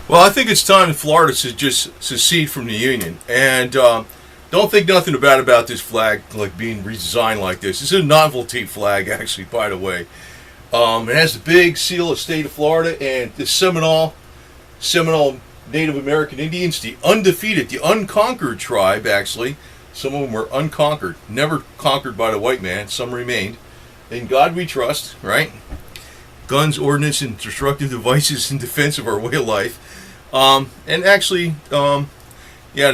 Well, I think it's time Florida to just secede from the Union. And don't think nothing about this flag like being redesigned like this. It's a novelty flag, actually, by the way. It has the big seal of the state of Florida and the Seminole Native American Indians, the undefeated, the unconquered tribe, actually. Some of them were unconquered, never conquered by the white man. Some remained. In God we trust, right? Guns, ordnance, and destructive devices in defense of our way of life. And actually, the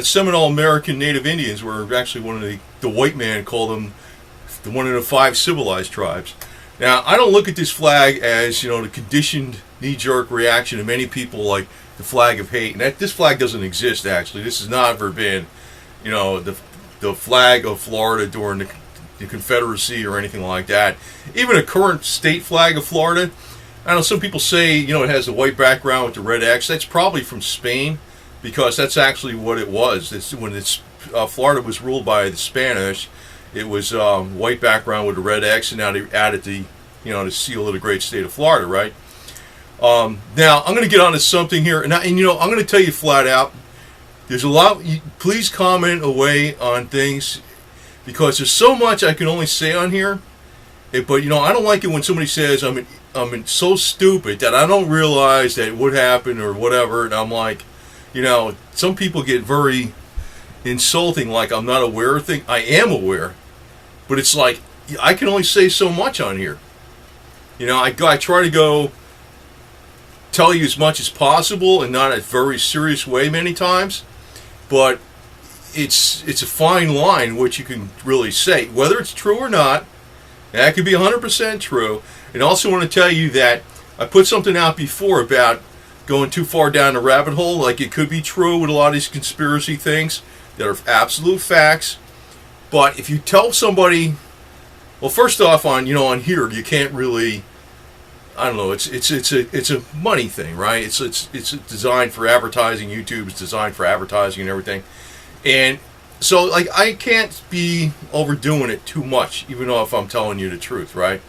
Seminole American Native Indians were actually one of the white man called them one of the 5 civilized tribes. Now, I don't look at this flag as, the conditioned knee-jerk reaction of many people like the flag of hate. And this flag doesn't exist, actually. This has never been, the flag of Florida during the Confederacy or anything like that. Even a current state flag of Florida, I know some people say, it has a white background with the red X. That's probably from Spain, because that's actually what it was. When Florida was ruled by the Spanish, it was white background with a red X, and now they added the seal of the great state of Florida, right? Now, I'm going to get on to something here, and I'm going to tell you flat out, there's a lot, please comment away on things, because there's so much I can only say on here, but, I don't like it when somebody says I'm so stupid that I don't realize that it would happen or whatever, and I'm like, some people get very insulting, like I'm not aware of things. I am aware, but it's like, I can only say so much on here. I try to go tell you as much as possible, and not in a very serious way many times, but it's a fine line which you can really say. Whether it's true or not, that could be 100% true. And also want to tell you that I put something out before about going too far down the rabbit hole, like it could be true with a lot of these conspiracy things that are absolute facts. But if you tell somebody, well, first off, on here you can't really, I don't know. It's a money thing, right? It's designed for advertising. YouTube is designed for advertising and everything, and so like I can't be overdoing it too much, even though if I'm telling you the truth, right?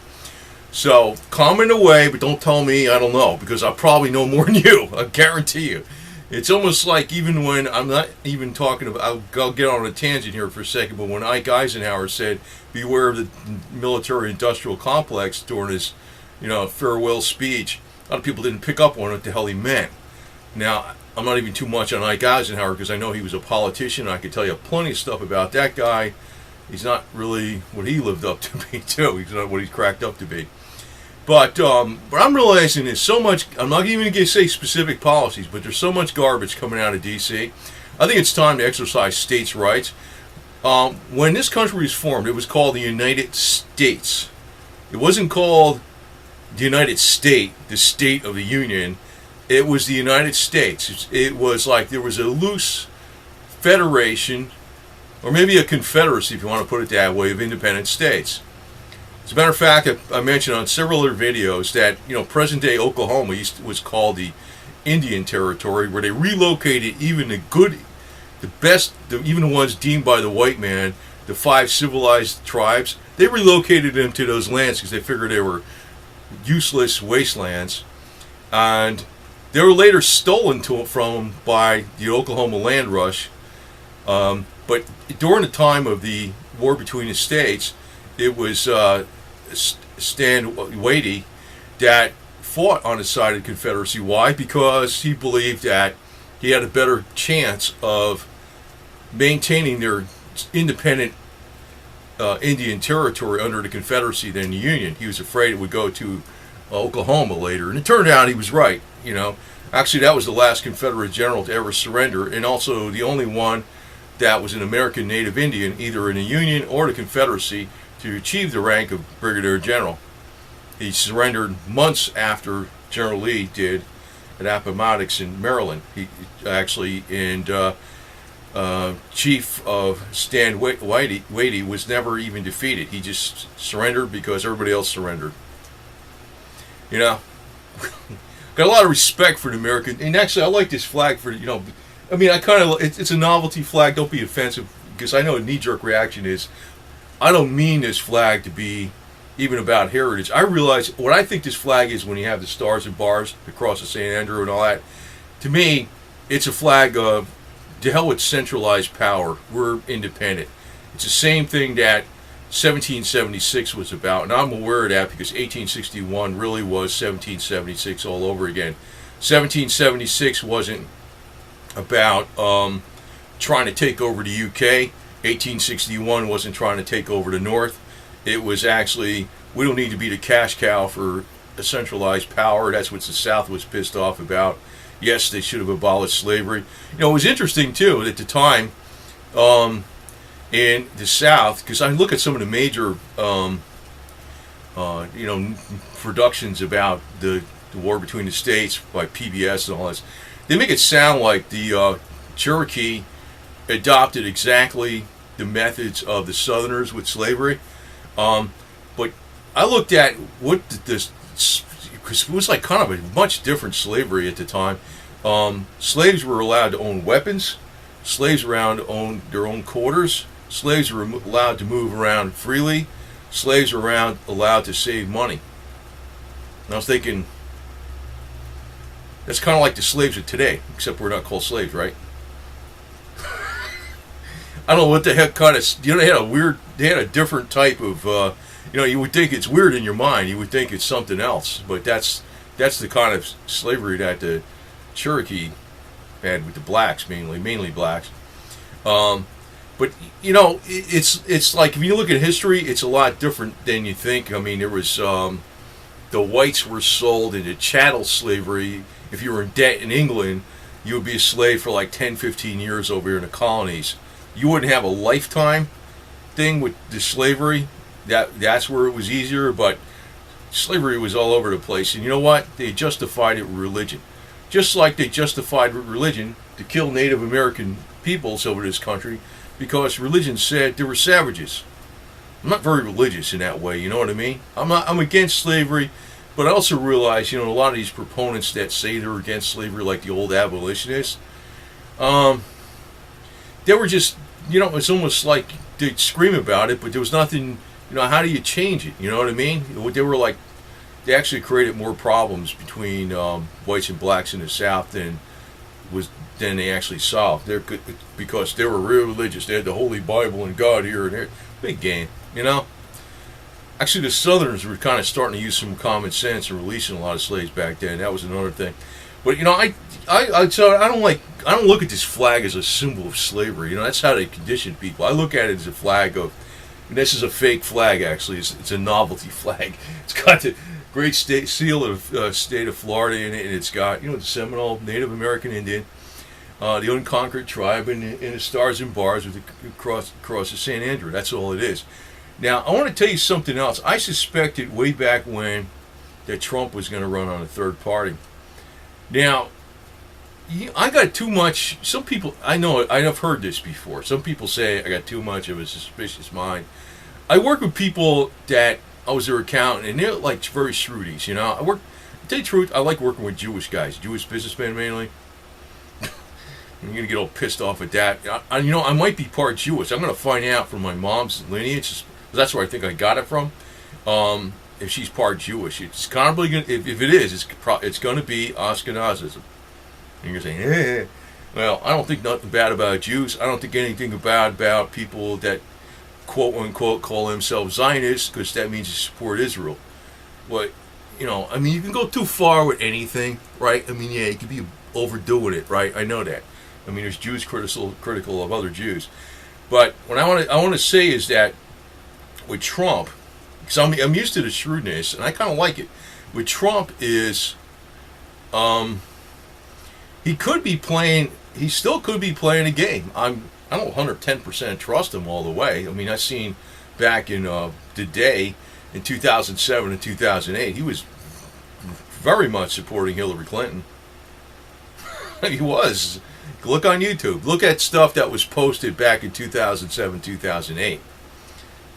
So comment away, but don't tell me I don't know, because I probably know more than you. I guarantee you. It's almost like, even when I'm not even talking about, I'll get on a tangent here for a second, but when Ike Eisenhower said, beware of the military-industrial complex during his, farewell speech, a lot of people didn't pick up on what the hell he meant. Now, I'm not even too much on Ike Eisenhower, because I know he was a politician. I could tell you plenty of stuff about that guy. He's not really what he lived up to be, too. He's not what he's cracked up to be. But I'm realizing there's so much, I'm not even going to say specific policies, but there's so much garbage coming out of D.C. I think it's time to exercise states' rights. When this country was formed, it was called the United States. It wasn't called the United State, the state of the Union. It was the United States. It was like there was a loose federation, or maybe a confederacy, if you want to put it that way, of independent states. As a matter of fact, I mentioned on several other videos that present-day Oklahoma was called the Indian Territory, where they relocated even even the ones deemed by the white man, the 5 civilized tribes. They relocated them to those lands because they figured they were useless wastelands, and they were later stolen from them by the Oklahoma land rush. But during the time of the war between the states, it was Stan Wadey that fought on the side of the Confederacy. Why? Because he believed that he had a better chance of maintaining their independent Indian territory under the Confederacy than the Union. He was afraid it would go to Oklahoma later, and it turned out he was right. Actually, that was the last Confederate general to ever surrender, and also the only one that was an American Native Indian, either in the Union or the Confederacy, to achieve the rank of Brigadier General. He surrendered months after General Lee did at Appomattox in Maryland. He actually, and Chief of Stan Wadey was never even defeated. He just surrendered because everybody else surrendered. Got a lot of respect for the American, and actually I like this flag for, it's a novelty flag. Don't be offensive, because I know a knee-jerk reaction is, I don't mean this flag to be even about heritage. I realize what I think this flag is, when you have the stars and bars across the St. Andrew and all that. to me, it's a flag of to hell with centralized power. We're independent. It's the same thing that 1776 was about, and I'm aware of that because 1861 really was 1776 all over again. 1776 wasn't about trying to take over the UK. 1861 wasn't trying to take over the North. It was actually, we don't need to be the cash cow for a centralized power. That's what the South was pissed off about. Yes, they should have abolished slavery. You know, it was interesting, too, at the time, in the South, because I look at some of the major, productions about the war between the states by PBS and all this. They make it sound like the Cherokee adopted exactly the methods of the Southerners with slavery. But I looked at what this, because it was like kind of a much different slavery at the time. Slaves were allowed to own weapons. Slaves were allowed to own their own quarters. Slaves were allowed to move around freely. Slaves were allowed to save money. And I was thinking, that's kind of like the slaves of today, except we're not called slaves, right? I don't know what the heck kind of, they had a different type of, you would think it's weird in your mind. You would think it's something else, but that's the kind of slavery that the Cherokee had with the blacks, mainly blacks. But it's like if you look at history, it's a lot different than you think. I mean, there was the whites were sold into chattel slavery. If you were in debt in England, you would be a slave for like 10, 15 years over here in the colonies. You wouldn't have a lifetime thing with the slavery. That's where it was easier, but slavery was all over the place. And you know what? They justified it with religion. Just like they justified with religion to kill Native American peoples over this country, because religion said they were savages. I'm not very religious in that way, you know what I mean? I'm against slavery, but I also realize, a lot of these proponents that say they're against slavery, like the old abolitionists, they were just, it's almost like they'd scream about it, but there was nothing, how do you change it? You know what I mean? They were like, they actually created more problems between whites and blacks in the South than they actually solved. Because they were real religious. They had the Holy Bible and God here and there. Big game, Actually, the Southerners were kind of starting to use some common sense and releasing a lot of slaves back then. That was another thing. But I don't look at this flag as a symbol of slavery. That's how they condition people. I look at it as a flag of, and this is a fake flag actually. It's a novelty flag. It's got the great state seal of state of Florida in it, and it's got the Seminole Native American Indian, the unconquered tribe, and the stars and bars with the cross of St. Andrew. That's all it is. Now I want to tell you something else. I suspected way back when that Trump was going to run on a third party. Now, I got too much. Some people, I know, I've heard this before. Some people say I got too much of a suspicious mind. I work with people that I was their accountant, and they're like very shrewdies. To tell you the truth, I like working with Jewish guys, Jewish businessmen mainly. I'm gonna get all pissed off at that. I might be part Jewish. I'm gonna find out from my mom's lineage. That's where I think I got it from. If she's part Jewish, it's probably gonna, if it is, it's going to be Ashkenazism. And you're saying, eh. Well, I don't think nothing bad about Jews. I don't think anything bad about people that quote unquote call themselves Zionists, because that means you support Israel. But you can go too far with anything, right? You could be overdoing it, right? I know that. There's Jews critical of other Jews, but what I want to say is that with Trump, because I'm used to the shrewdness, and I kind of like it. With Trump is, he still could be playing a game. I don't 110% trust him all the way. I seen back in the day in 2007 and 2008, he was very much supporting Hillary Clinton. He was. Look on YouTube. Look at stuff that was posted back in 2007, 2008.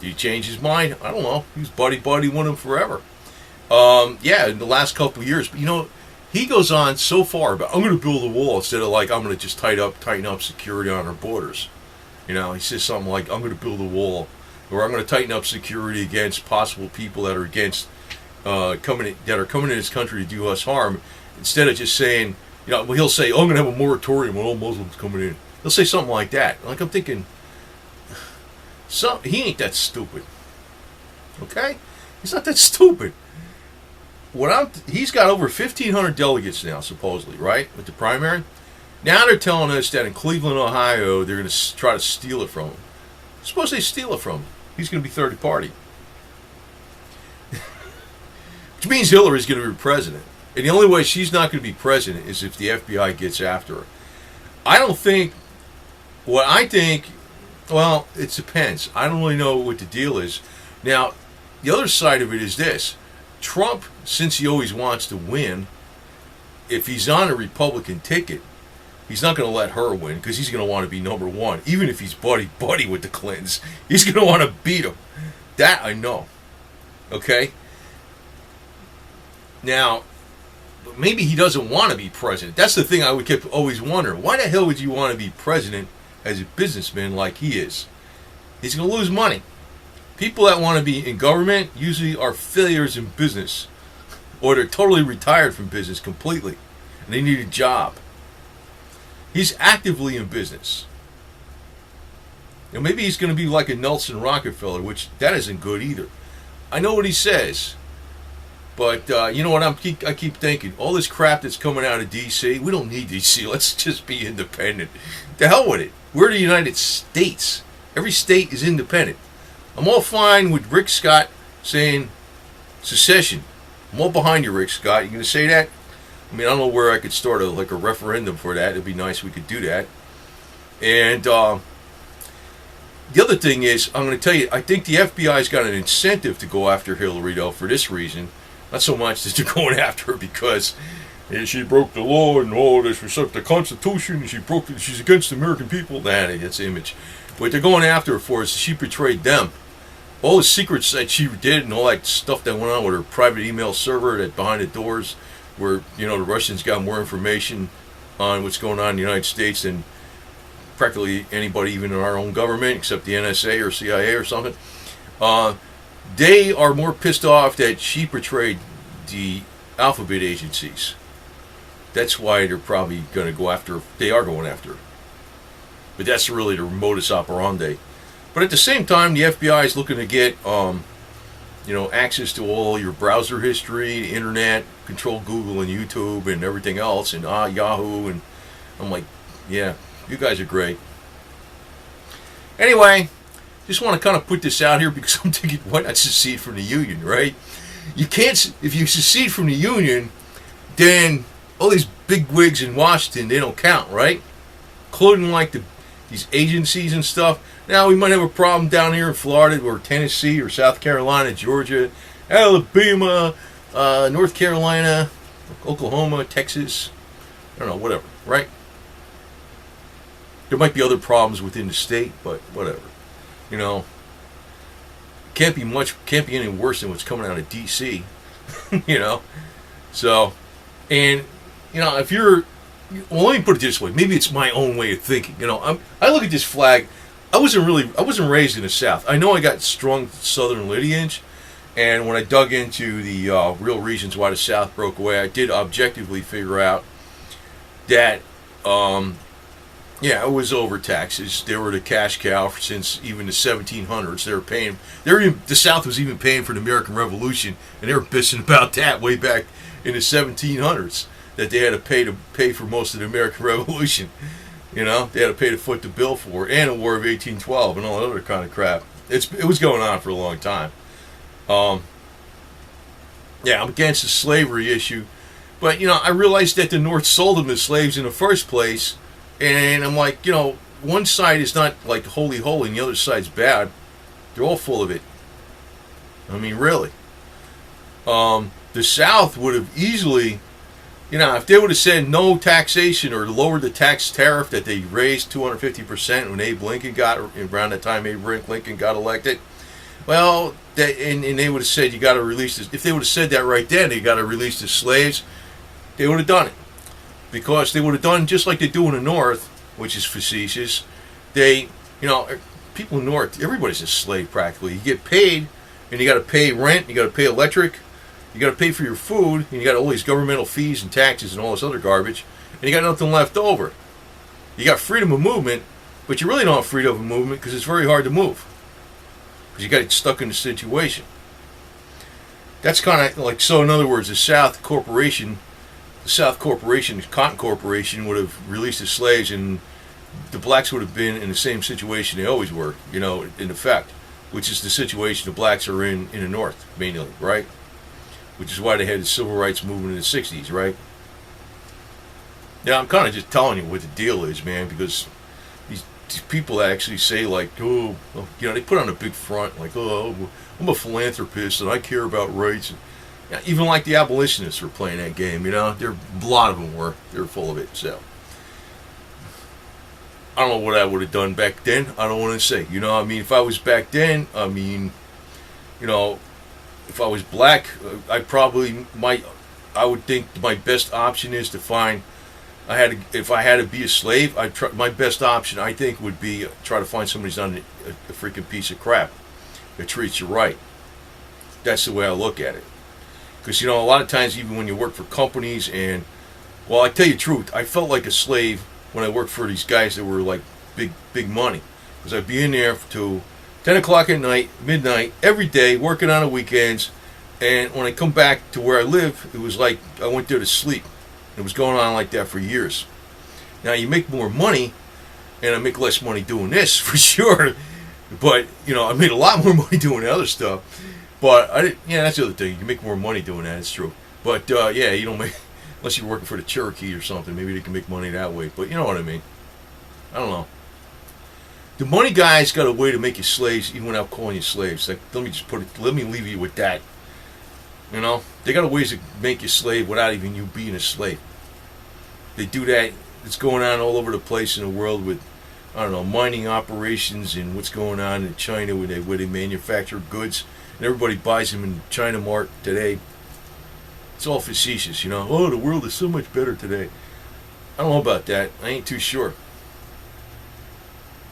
Did he change his mind? I don't know. He was buddy with him forever. In the last couple of years. But he goes on so far about, I'm going to build a wall instead of like, I'm going to just tighten up security on our borders. He says something like, I'm going to build a wall, or I'm going to tighten up security against possible people that are against coming in this country to do us harm. Instead of just saying, well, he'll say, "Oh, I'm going to have a moratorium on all Muslims coming in." He'll say something like that. Like, I'm thinking, he ain't that stupid. Okay? He's not that stupid. He's got over 1,500 delegates now, supposedly, right? With the primary. Now they're telling us that in Cleveland, Ohio, they're going to try to steal it from him. Suppose they steal it from him. He's going to be third party. Which means Hillary's going to be president. And the only way she's not going to be president is if the FBI gets after her. Well, it depends. I don't really know what the deal is. Now, the other side of it is this. Trump, since he always wants to win, if he's on a Republican ticket, he's not going to let her win because he's going to want to be number one. Even if he's buddy with the Clintons, he's going to want to beat them. That I know. Okay? Now, maybe he doesn't want to be president. That's the thing I would keep always wondering. Why the hell would you want to be president as a businessman like he is? He's going to lose money. People that want to be in government usually are failures in business. Or they're totally retired from business completely. And they need a job. He's actively in business. Maybe he's going to be like a Nelson Rockefeller, which that isn't good either. I know what he says. But you know what I keep thinking? All this crap that's coming out of D.C., we don't need D.C. Let's just be independent. The hell with it. We're the United States. Every state is independent. I'm all fine with Rick Scott saying secession. I'm all behind you, Rick Scott. You going to say that? I mean, I don't know where I could start a referendum for that. It'd be nice if we could do that. And the other thing is, I'm going to tell you, I think the FBI's got an incentive to go after Hillary, though, for this reason. Not so much that they're going after her because she broke the law and all this, respect the Constitution, and she's against the American people. That's image. What they're going after her for is she betrayed them. All the secrets that she did and all that stuff that went on with her private email server that behind the doors where, the Russians got more information on what's going on in the United States than practically anybody even in our own government except the NSA or CIA or something. They are more pissed off that she betrayed the alphabet agencies. That's why they're probably going to go after her. They are going after her. But that's really the modus operandi. But at the same time, the FBI is looking to get, access to all your browser history, the internet, control Google and YouTube and everything else, and Yahoo. And I'm like, yeah, you guys are great. Anyway, just want to kind of put this out here because I'm thinking, why not secede from the Union, right? You can't, if you secede from the Union, then all these big wigs in Washington, they don't count, right? Including these agencies and stuff. Now, we might have a problem down here in Florida or Tennessee or South Carolina, Georgia, Alabama, North Carolina, Oklahoma, Texas. I don't know, whatever, right? There might be other problems within the state, but whatever. Can't be any worse than what's coming out of D.C., So, and, if you're, well, let me put it this way. Maybe it's my own way of thinking. I look at this flag. I wasn't raised in the South. I know I got strong Southern lineage, and when I dug into the real reasons why the South broke away, I did objectively figure out that, it was over taxes. They were the cash cow since even the 1700s. They were paying. The South was even paying for the American Revolution, and they were bitching about that way back in the 1700s. That they had to pay for most of the American Revolution. They had to pay to foot the bill for, and the War of 1812 and all that other kind of crap. It was going on for a long time. I'm against the slavery issue, but I realized that the North sold them as slaves in the first place, and I'm like, one side is not like holy and the other side's bad. They're all full of it. I mean, really. The South would have easily. If they would have said no taxation or lowered the tax tariff that they raised 250% when around the time Abe Lincoln got elected, well, and they would have said you got to release this. If they would have said that right then, they got to release the slaves, they would have done it. Because they would have done just like they do in the North, which is facetious. They, people in the North, everybody's a slave practically. You get paid, and you got to pay rent, you got to pay electric, you got to pay for your food, and you got all these governmental fees and taxes and all this other garbage. and you got nothing left over. You got freedom of movement, but you really don't have freedom of movement because it's very hard to move. Because you got stuck in a situation. That's kind of like, so in other words, the South Corporation, the Cotton Corporation, would have released the slaves, and the blacks would have been in the same situation they always were, in effect, which is the situation the blacks are in the North, mainly, right? Which is why they had the civil rights movement in the 60s, right? Yeah, I'm kind of just telling you what the deal is, man, because these people that actually say, like, they put on a big front, like, I'm a philanthropist and I care about rights. And, even like the abolitionists were playing that game, a lot of them were. They were full of it, so. I don't know what I would have done back then. I don't want to say. If I was back then, if I was black, I would think my best option is to find, if I had to be a slave, my best option, I think, would be try to find somebody who's not a freaking piece of crap that treats you right. That's the way I look at it. Because, a lot of times, even when you work for companies and, well, I tell you the truth, I felt like a slave when I worked for these guys that were like big money. Because I'd be in there till 10 o'clock at night, midnight, every day, working on the weekends. And when I come back to where I live, it was like I went there to sleep. It was going on like that for years. Now, you make more money, and I make less money doing this, for sure. But, I made a lot more money doing the other stuff. But, that's the other thing. You make more money doing that, it's true. But, you don't make, unless you're working for the Cherokee or something, maybe they can make money that way. But you know what I mean. I don't know. The money guys got a way to make you slaves even without calling you slaves. Like, let me leave you with that. They got a ways to make you slave without even you being a slave. They do that. It's going on all over the place in the world with, mining operations and what's going on in China where they manufacture goods and everybody buys them in China Mart today. It's all facetious, Oh, the world is so much better today. I don't know about that. I ain't too sure.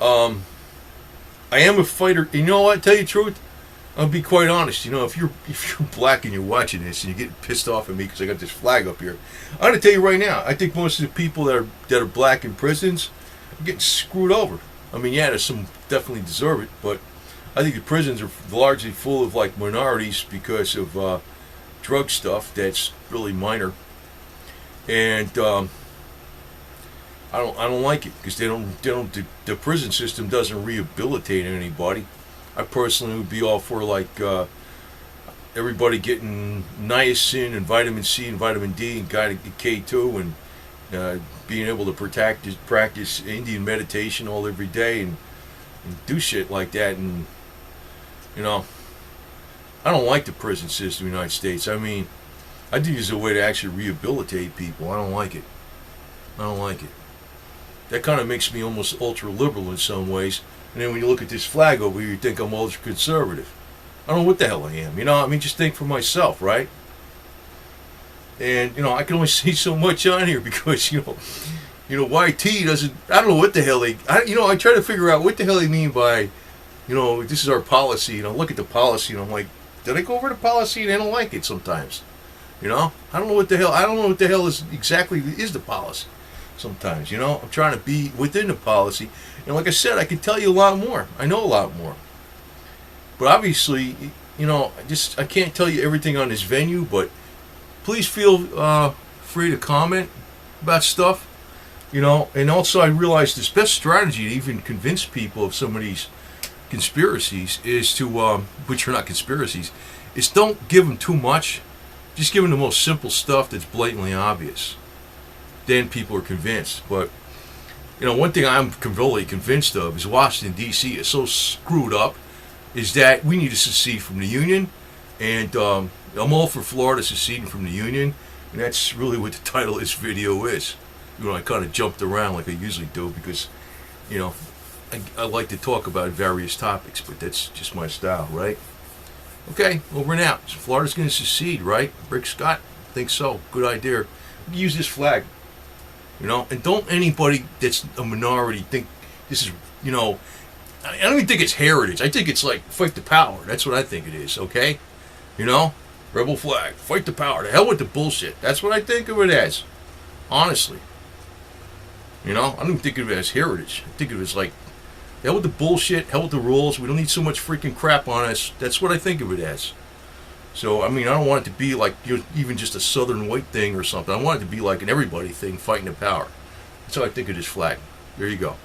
I am a fighter. You know what? Tell you the truth, I'll be quite honest. If you're black and you're watching this and you're getting pissed off at me because I got this flag up here, I'm gonna tell you right now. I think most of the people that are black in prisons are getting screwed over. There's some definitely deserve it, but I think the prisons are largely full of like minorities because of drug stuff that's really minor, and I don't like it because the prison system doesn't rehabilitate anybody. I personally would be all for like everybody getting niacin and vitamin C and vitamin D and K2 and being able to practice Indian meditation all every day and do shit like that. And I don't like the prison system in the United States. I think it's a way to actually rehabilitate people. I don't like it. That kind of makes me almost ultra-liberal in some ways. And then when you look at this flag over here, you think I'm ultra-conservative. I don't know what the hell I am, just think for myself, right? And, I can only see so much on here because, YT doesn't, I don't know what the hell I try to figure out what the hell they mean by, this is our policy. Look at the policy, and I'm like, did I go over the policy? And I don't like it sometimes. I don't know what the hell is exactly is the policy. Sometimes, I'm trying to be within the policy. And like I said, I can tell you a lot more. I know a lot more. But obviously, I can't tell you everything on this venue, but please feel free to comment about stuff. And also I realize this best strategy to even convince people of some of these conspiracies is to, which are not conspiracies, is don't give them too much. Just give them the most simple stuff that's blatantly obvious. Then people are convinced. But, one thing I'm really convinced of is Washington, D.C. is so screwed up is that we need to secede from the Union. And I'm all for Florida seceding from the Union. And that's really what the title of this video is. I kind of jumped around like I usually do because, I like to talk about various topics, but that's just my style, right? Okay, over and out. So Florida's going to secede, right? Rick Scott thinks so. Good idea. Use this flag. And don't anybody that's a minority think this is, I don't even think it's heritage. I think it's like fight the power. That's what I think it is, okay? Rebel flag, fight the power. The hell with the bullshit. That's what I think of it as. Honestly. You know, I don't even think of it as heritage. I think of it as like, hell with the bullshit, hell with the rules. We don't need so much freaking crap on us. That's what I think of it as. So, I mean, I don't want it to be like even just a southern white thing or something. I want it to be like an everybody thing fighting the power. That's how I think of this flag. There you go.